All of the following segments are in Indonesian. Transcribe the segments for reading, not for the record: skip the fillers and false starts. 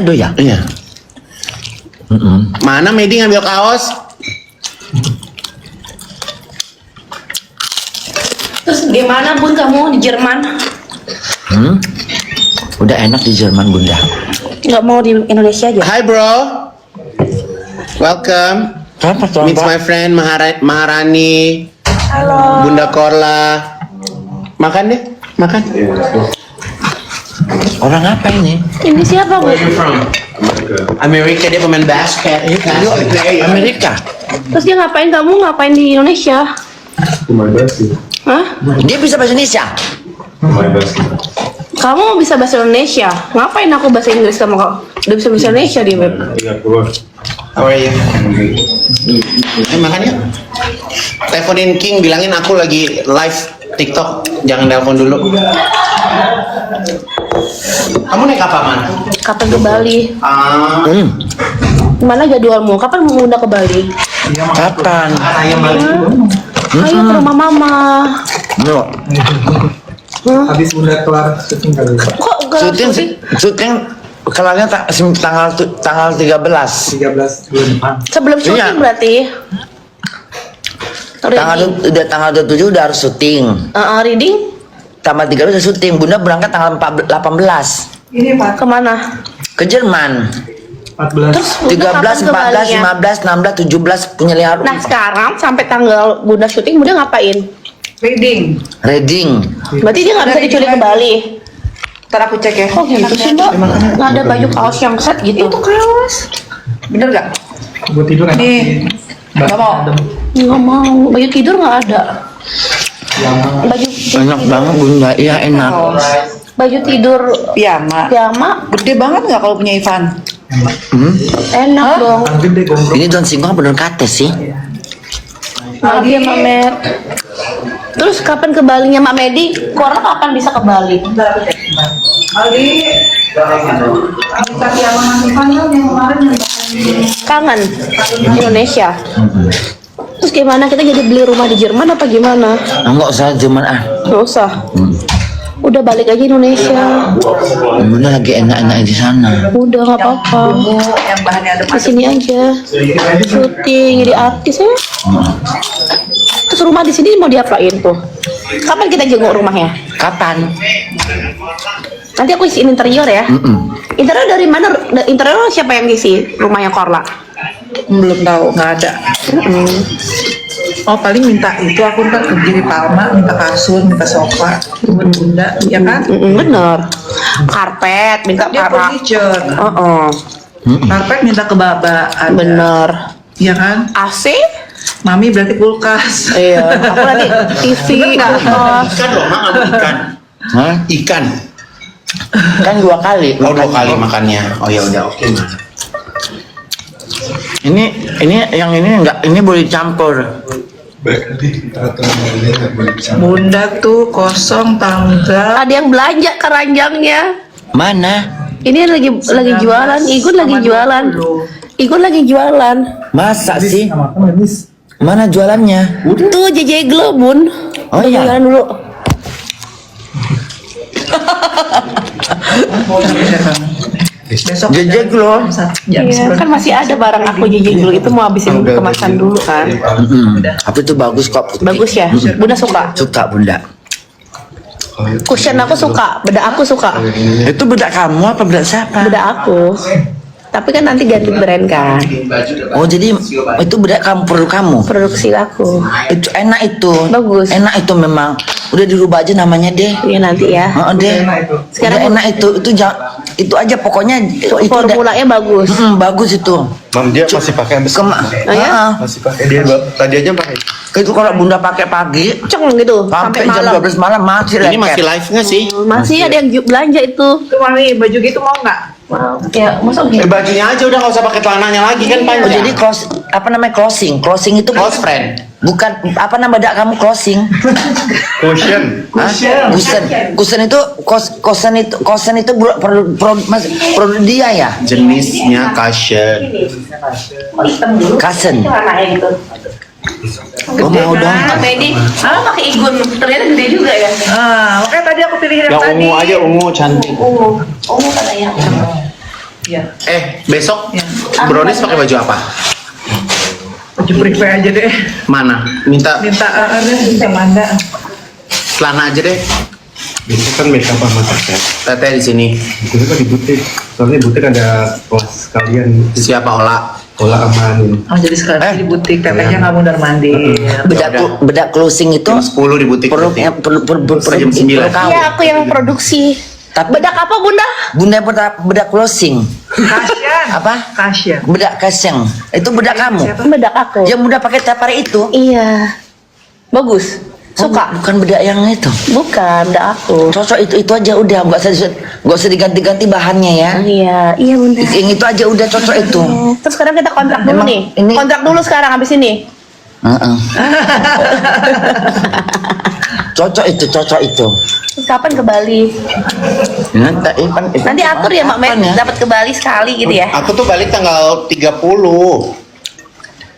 Aduh ya. Iya. Mana Medi ngambil kaos? Terus gimana Bun kamu di Jerman? Udah enak di Jerman Bunda. Nggak mau di Indonesia aja? Hi bro. Welcome. Kenapa tuh? Meet my friend Maharani. Halo. Bunda Korla. Makan deh, makan. Orang apa ini? Ini siapa Bu? Amerika, dia pemain basket. Amerika. Terus dia ngapain di Indonesia? Hah? Dia bisa bahasa Indonesia. Kamu bisa bahasa Indonesia? Ngapain aku bahasa Inggris sama kau? Udah bisa bahasa Indonesia di web. How are you? Makan yuk. Teleponin King, bilangin aku lagi live TikTok. Jangan telepon dulu. Kamu naik apa man? Kapan ke Bali? Mana jadwalmu? Kapan mau undang ke Bali? Kapan? Ayo ke rumah mama. Bro, Habis Bunda kelar syuting kali ya? Kok enggak syuting kelarnya tanggal 13. 13 bulan depan. Sebelum syuting Iya. berarti? Tanggal 27 udah harus syuting. Reading? Tanggal 13 udah syuting. Bunda berangkat tanggal 18 Ini Pak, Kemana? ke Jerman. 14. Terus 13, Bunda kapan ke 14, Balinya? 15, 16, 17 punya lihat Nah sekarang sampai tanggal Bunda syuting Bunda ngapain? Reading. reading. Berarti dia nggak bisa diculik ke Bali. Ntar aku cek ya. Oh gitu sih Mbak? Nggak ada baju kaos yang set gitu? Itu kaos. Bener gak? Buat tidur enak Nih. sih. Nggak mau. Nggak mau. Baju tidur nggak ada. Baju Enak banget Bunda, iya enak. baju tidur Piyama. piyama Gede banget nggak kalau punya Ivan? enak dong. Kan gede gombrong. Ini daun singkong bener kate sih. Maaf ya Mak Med. Terus kapan ke Balinya Mak Medi? Korla kapan bisa ke Bali? Aldi. Minta piyama Mas Ivan dong yang kemarin. Kangen Indonesia. Terus gimana kita jadi beli rumah di Jerman apa gimana? Enggak usah Jerman Nggak usah. Udah balik aja Indonesia. Bunda lagi enak-enak di sana. Udah nggak apa-apa. Yang bahannya ada Di sini aja. Syuting jadi artis ya. Terus rumah di sini mau diapain tuh? Kapan kita jenguk rumahnya? Kapan? Nanti aku isiin interior ya. Interior dari mana? Interior siapa yang ngisi rumahnya Korla? belum tahu, nggak ada. Oh paling minta itu aku ntar kerja di Palma, minta kasur, minta sofa buat Bunda, ya kan? Bener. Karpet minta Dia para. furniture, karpet minta ke Baba, ada. Bener. Ya kan? AC? Mami berarti kulkas. Iya. Aku nanti TV. kulkas. Ikan dong, mak ngambil ikan. Hah? Ikan. Kan 2 kali. Oh 2 kali makannya. Oh ya udah oke man. Ini yang ini enggak, ini boleh campur. Bunda tuh kosong tanggal. Ada yang belanja keranjangnya. Mana? Ini lagi jualan. Igun lagi jualan. Igun lagi jualan. Masa sih? Sama kan Miss. Mana jualannya? Tuh JJ Glow Bun. Oh, Udah iya. jualan dulu. Besok Jejek loh. jam Iya, 9. kan masih ada barang aku JJ Glow itu mau habisin kemasan dulu kan. Tapi itu bagus kok. Putih. Bagus ya. Bunda suka. Suka Bunda. Cushion aku suka, bedak aku suka. Itu bedak kamu apa bedak siapa? Bedak aku. Tapi kan nanti ganti brand kan. Oh jadi itu bedak kamu, produk kamu. Produksi aku. Itu enak itu. Bagus. Enak itu memang. Udah dirubah aja namanya deh. Iya nanti ya. Oh deh. Sekarang Udah enak itu aja pokoknya itu udah, Formulanya bagus. bagus itu. Mam dia masih pakai sampai Kema Oh, ya? masih pakai dia tadi aja pakai. itu kalau Bunda pakai pagi Ceng gitu sampai sampai jam malam. 12 malam masih Ini lengket. masih live nggak sih? Masih ada yang belanja itu. Tuh Mami, baju gitu mau nggak? Wow. Ya, masuk gitu. Bajunya aja udah nggak usah pakai celananya lagi kan panjang. Oh jadi apa namanya closing itu Close friend. bukan apa nama bedak kamu closing. Cushion. Hah? Kosen itu produk dia ya. Jenisnya cushion. Kasen. Warnanya gitu. Oh mau dong. Medi, pakai igun ternyata gede juga ya. Makanya tadi aku pilih yang Yang tadi. ungu aja ungu cantik. Ungu katanya. Iya. Besok Iya. brownies pakai baju apa? Baju prepare aja deh. Mana? Minta Ada Manda. celana aja deh. Itu kan make up sama teteh. Teteh di sini. Itu kan di butik. Soalnya di butik ada kelas kalian. Siapa Ola? Olah aman. Oh jadi sekarang di butik tetehnya nggak mundar mandir. Bedak closing itu Jam 10 di butik. perlu berarti. perlu Jam 9. Iya, aku yang produksi. Tapi Bedak apa, Bunda? Bunda bedak closing. Kasian. Apa? Kasian. Bedak kaseng. Itu bedak kamu. Bedak aku. Yang Bunda pakai tiap hari itu. Iya. Bagus. Suka? Bukan bedak yang itu. Bukan, bedak aku. Cocok itu aja udah, nggak usah diganti-ganti bahannya ya. Iya, iya Bunda. Yang itu aja udah cocok itu. Terus sekarang kita kontrak dulu Memang nih. ini- Kontrak dulu sekarang habis ini. Heeh. Cocok itu. Terus kapan ke Bali? Nanti atur ya Mak Met, dapat ke Bali sekali gitu ya. Aku tuh balik tanggal 30.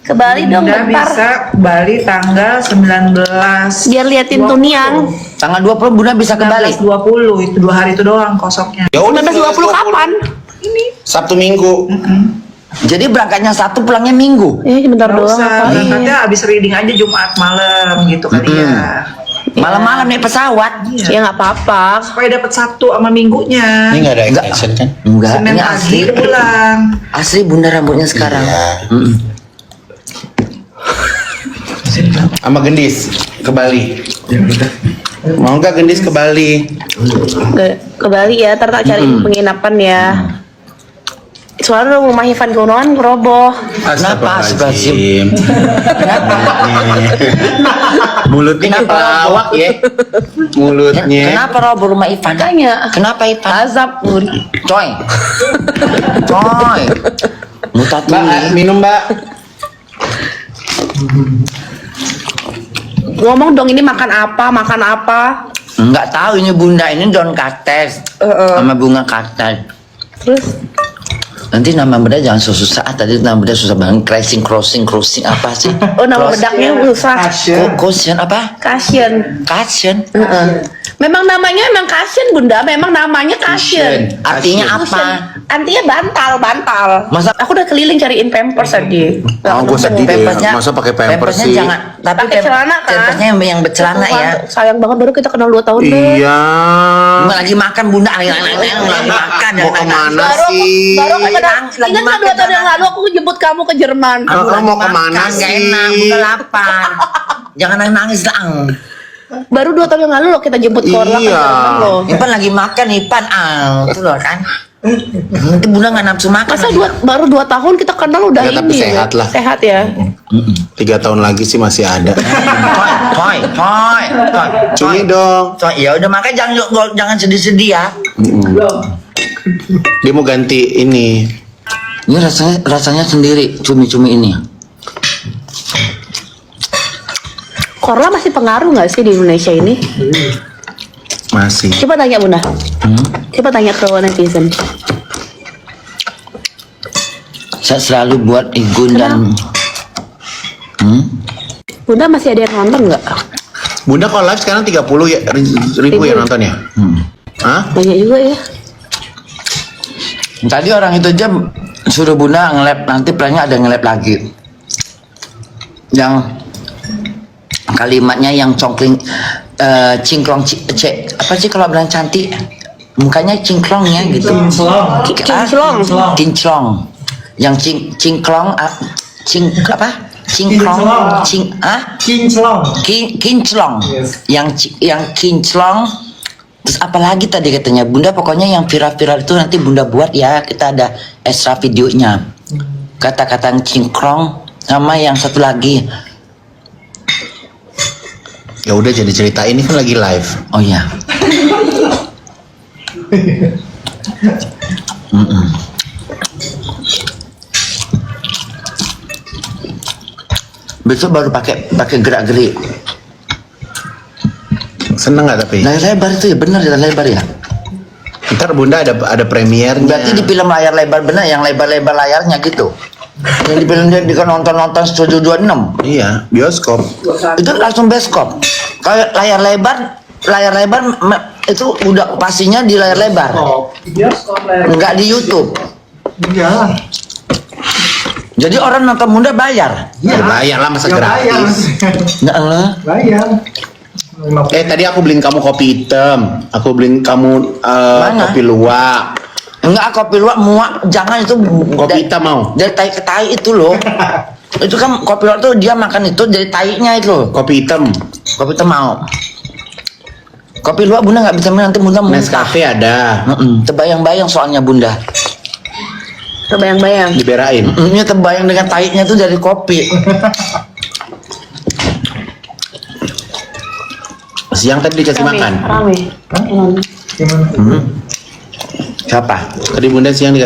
Ke Bali dong Udah bentar. bisa Bali tanggal 19. Biar liatin Tuniang. Tanggal 20 Bunda bisa ke Bali. 20 itu 2 hari itu doang kosongnya. Ya udah 1920 kapan? Sabtu Minggu. Jadi berangkatnya Sabtu, pulangnya Minggu. Bentar Nggak doang. usah, apa? berangkatnya abis reading aja Jumat malam gitu kali ya. Malam-malam naik pesawat. Ya nggak apa-apa. Supaya dapat Sabtu sama Minggunya. Ini nggak ada Enggak. extension kan? Enggak, Senin ini pagi asli. udah pulang. Asli Bunda rambutnya sekarang. Mm-mm. Sama Gendis ke Bali. Mau nggak Gendis ke Bali? Ke Bali ya, ntar tak cari penginapan ya. Soalnya rumah Ivan Gunawan roboh. Kenapa? Astagfirullahaladzim. Mulutnya pelawak ya. Mulutnya. Kenapa roboh rumah Ivan? Makanya. Kenapa Ivan? Azab pun. Coy. Mutat Mbak, minum Mbak. Ngomong dong ini makan apa? Enggak tahu ini Bunda, ini daun kaktus sama bunga kaktus. Terus Nanti nama beda jangan susah. Tadi nama beda susah banget. Crossing apa sih? nama bedaknya susah. Cushion apa? Cushion. Cushion. Memang namanya Cushion Bunda, memang namanya Cushion. Artinya apa? Artinya bantal. Masa Aku udah keliling cariin Pampers tadi. Oh, gue sedih deh. Pampersnya- Masa pakai Pampers pampersnya sih? jangan. Tapi Pakai celana kan? Pampersnya yang bercelana ya. Sayang banget baru kita kenal 2 tahun deh. Iya. Nggak lagi makan Bunda, lagi makan. Mau kemana Baru sih? baru aku kenal. Lagi Ingat nggak makan, 2 tahun yang jangan. lalu aku jemput kamu ke Jerman. Aku Lagi mau makan, kemana nggak sih? enak, Bunda lapar. Jangan nangis lang. Baru 2 tahun yang lalu loh kita jemput ke Orla ke Iya. Jerman loh. Ipan lagi makan Ipan itu loh kan. Nanti Bunda nggak nafsu makan. Masa lagi. baru 2 tahun kita kenal udah Ya, tapi ini. sehat lah. Sehat ya. 3 tahun lagi sih masih ada. Coy. Cumi dong. Coy, ya udah makan jangan sedih-sedih ya. Dia mau ganti ini. Ini rasanya sendiri cumi-cumi ini. Korla masih pengaruh nggak sih di Indonesia ini? Masih. Coba tanya Bunda. Coba tanya ke netizen. Saya selalu buat Igun dan Bunda masih ada yang nonton nggak? Bunda kalau live sekarang 30 ya, ribu ya nontonnya. Hah? Banyak juga ya. Tadi orang itu aja suruh Bunda nge-lab, nanti plannya ada nge-lab lagi. Yang kalimatnya yang congkling cingklong apa sih kalau bilang cantik? Mukanya cingklongnya gitu. Kinclong. Kinclong. Yang cingklong apa? Cingklong. Kinclong. Kinclong. Yang kinclong. Terus apalagi tadi katanya Bunda, pokoknya yang viral-viral itu nanti Bunda buat ya, kita ada extra videonya. Kata-kata yang cingklong sama yang satu lagi. Ya udah jadi cerita ini kan lagi live. Oh ya. Besok baru pakai gerak-gerik. Seneng nggak tapi? Layar lebar itu ya, benar ya lebar ya. Ntar Bunda ada premiernya. Berarti di film layar lebar benar, yang lebar-lebar layarnya gitu. Yang di film dia nonton Studio 26. Iya, bioskop. Itu langsung bioskop. Kalau layar lebar itu udah pastinya di layar lebar. Bioskop lah. Enggak di YouTube. Iyalah. Jadi orang nonton bunda bayar. Ya bayar lah, masa Ya, bayar. gratis. Nggak lah. Bayar. 50. Tadi aku beliin kamu kopi hitam, aku beliin kamu Mana? kopi luwak. Enggak, kopi luwak muak, jangan itu. Kopi hitam mau? Dari tai ke tai itu loh. Itu kan kopi luwak tuh dia makan itu dari tainya itu. Kopi hitam, Kopi itu mau. Kopi luwak bunda nggak bisa minum, nanti bunda muntah. Nescafe ada, Terbayang-bayang soalnya bunda. Terbayang-bayang. diberain. Ini terbayang dengan tainya tuh dari kopi. Siang tadi dikasih makan. Rame. Gimana? Siapa? Tadi bunda siang dikasih